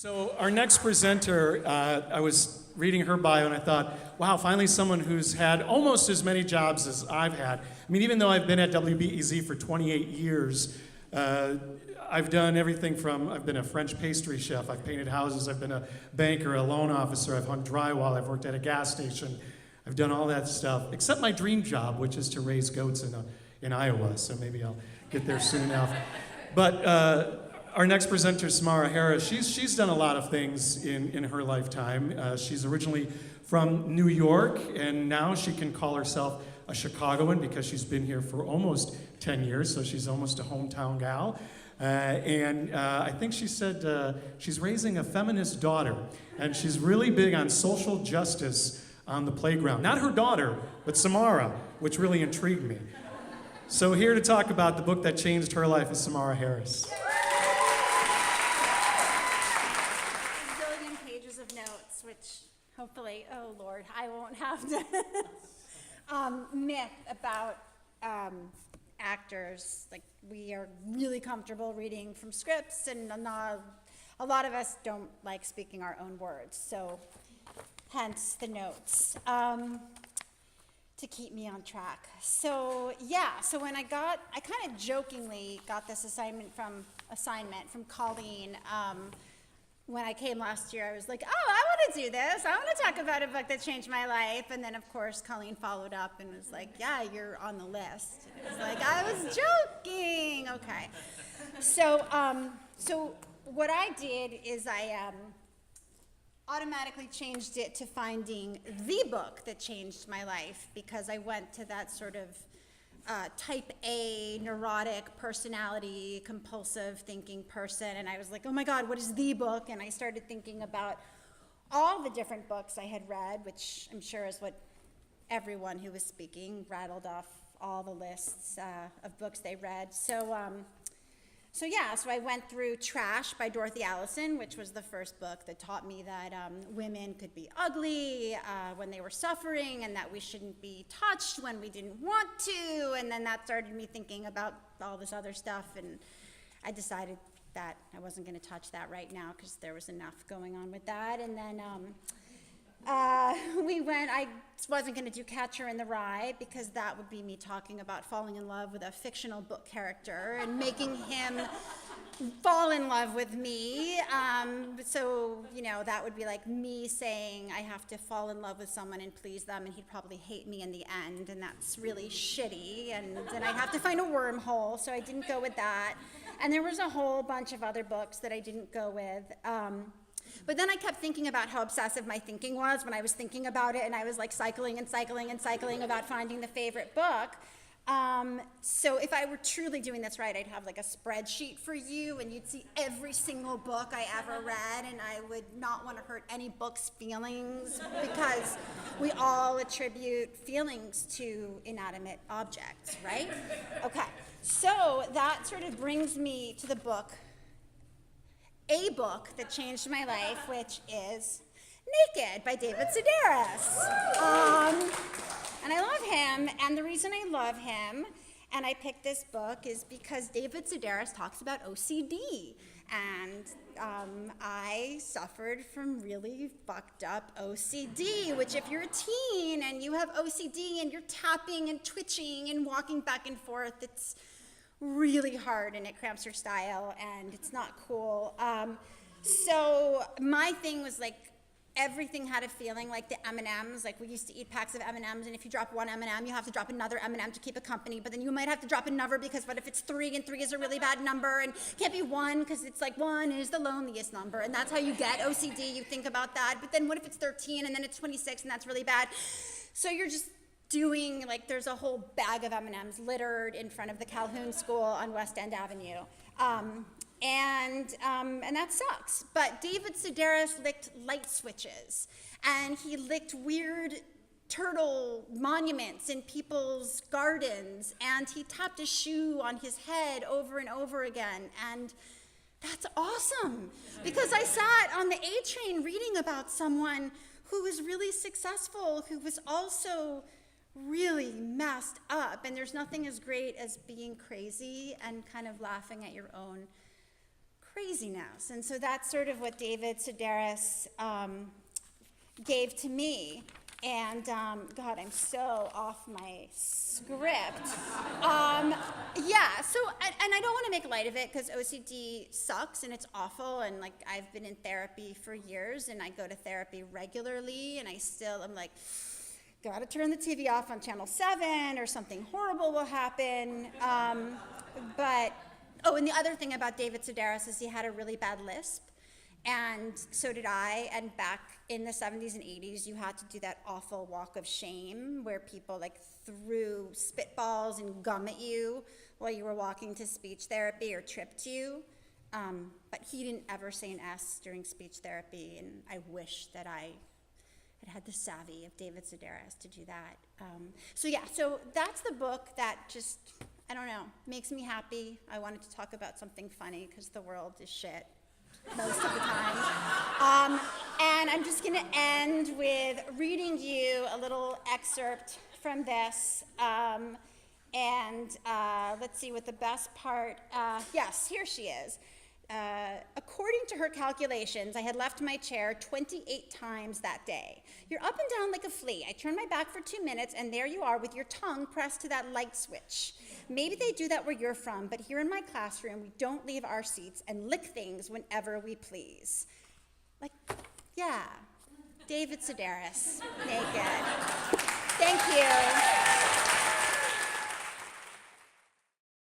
So our next presenter, I was reading her bio and I thought, wow, finally someone who's had almost as many jobs as I've had. I mean, even though I've been at WBEZ for 28 years, I've done everything from, I've been a French pastry chef, I've painted houses, I've been a banker, a loan officer, I've hung drywall, I've worked at a gas station, I've done all that stuff, except my dream job, which is to raise goats in Iowa, so maybe I'll get there soon enough. But our next presenter, Samara Harris, she's done a lot of things in her lifetime. She's originally from New York, and now she can call herself a Chicagoan because she's been here for almost 10 years, so she's almost a hometown gal. And I think she said she's raising a feminist daughter, and she's really big on social justice on the playground. Not her daughter, but Samara, which really intrigued me. So here to talk about the book that changed her life is Samara Harris. Which hopefully, oh Lord, I won't have to myth about actors. Like, we are really comfortable reading from scripts, and a lot of us don't like speaking our own words, so hence the notes to keep me on track. So yeah, so when I kind of jokingly got this assignment from Colleen. When I came last year, I was like, oh, I want to do this. I want to talk about a book that changed my life. And then, of course, Colleen followed up and was like, yeah, you're on the list. And it was like, I was joking. Okay. So what I did is I automatically changed it to finding the book that changed my life, because I went to that sort of type A, neurotic personality, compulsive thinking person, and I was like, oh my God, what is the book? And I started thinking about all the different books I had read, which I'm sure is what everyone who was speaking rattled off all the lists of books they read. So I went through Trash by Dorothy Allison, which was the first book that taught me that women could be ugly when they were suffering, and that we shouldn't be touched when we didn't want to. And then that started me thinking about all this other stuff, and I decided that I wasn't going to touch that right now because there was enough going on with that. And then I wasn't going to do Catcher in the Rye because that would be me talking about falling in love with a fictional book character and making him fall in love with me. So, that would be like me saying I have to fall in love with someone and please them, and he'd probably hate me in the end, and that's really shitty. And then I'd have to find a wormhole, so I didn't go with that. And there was a whole bunch of other books that I didn't go with. But then I kept thinking about how obsessive my thinking was when I was thinking about it, and I was like cycling about finding the favorite book. So if I were truly doing this right, I'd have like a spreadsheet for you, and you'd see every single book I ever read, and I would not want to hurt any book's feelings, because we all attribute feelings to inanimate objects, right? Okay, so that sort of brings me to the book, a book that changed my life, which is Naked by David Sedaris. And I love him, and the reason I love him and I picked this book is because David Sedaris talks about OCD, and I suffered from really fucked up OCD, which if you're a teen and you have OCD and you're tapping and twitching and walking back and forth, it's really hard and it cramps your style and it's not cool. So my thing was like, everything had a feeling, like the M&Ms. Like, we used to eat packs of M&Ms, and if you drop one M&M, you have to drop another M&M to keep it company, but then you might have to drop another, because what if it's 3, and 3 is a really bad number, and can't be 1, because it's like 1 is the loneliest number, and that's how you get OCD. You think about that, but then what if it's 13, and then it's 26, and that's really bad? So you're just doing, like, there's a whole bag of M&Ms littered in front of the Calhoun School on West End Avenue. And that sucks. But David Sedaris licked light switches, and he licked weird turtle monuments in people's gardens, and he tapped a shoe on his head over and over again. And that's awesome, because I sat on the A train reading about someone who was really successful, who was also really messed up. And there's nothing as great as being crazy and kind of laughing at your own craziness. And so that's sort of what David Sedaris gave to me. And God, I'm so off my script. Yeah, so, and I don't want to make light of it because OCD sucks and it's awful. And like, I've been in therapy for years and I go to therapy regularly and I'm like, gotta turn the TV off on channel 7 or something horrible will happen. And the other thing about David Sedaris is he had a really bad lisp. And so did I, and back in the 70s and 80s, you had to do that awful walk of shame where people like threw spitballs and gum at you while you were walking to speech therapy or tripped you. But he didn't ever say an S during speech therapy, and I wish that I had the savvy of David Sedaris to do that. So that's the book that just, I don't know, makes me happy. I wanted to talk about something funny because the world is shit most of the time. And I'm just gonna end with reading you a little excerpt from this. Let's see what the best part, yes, here she is. According to her calculations, I had left my chair 28 times that day. You're up and down like a flea. I turn my back for 2 minutes, and there you are with your tongue pressed to that light switch. Maybe they do that where you're from, but here in my classroom, we don't leave our seats and lick things whenever we please. Like, yeah, David Sedaris, naked. Thank you.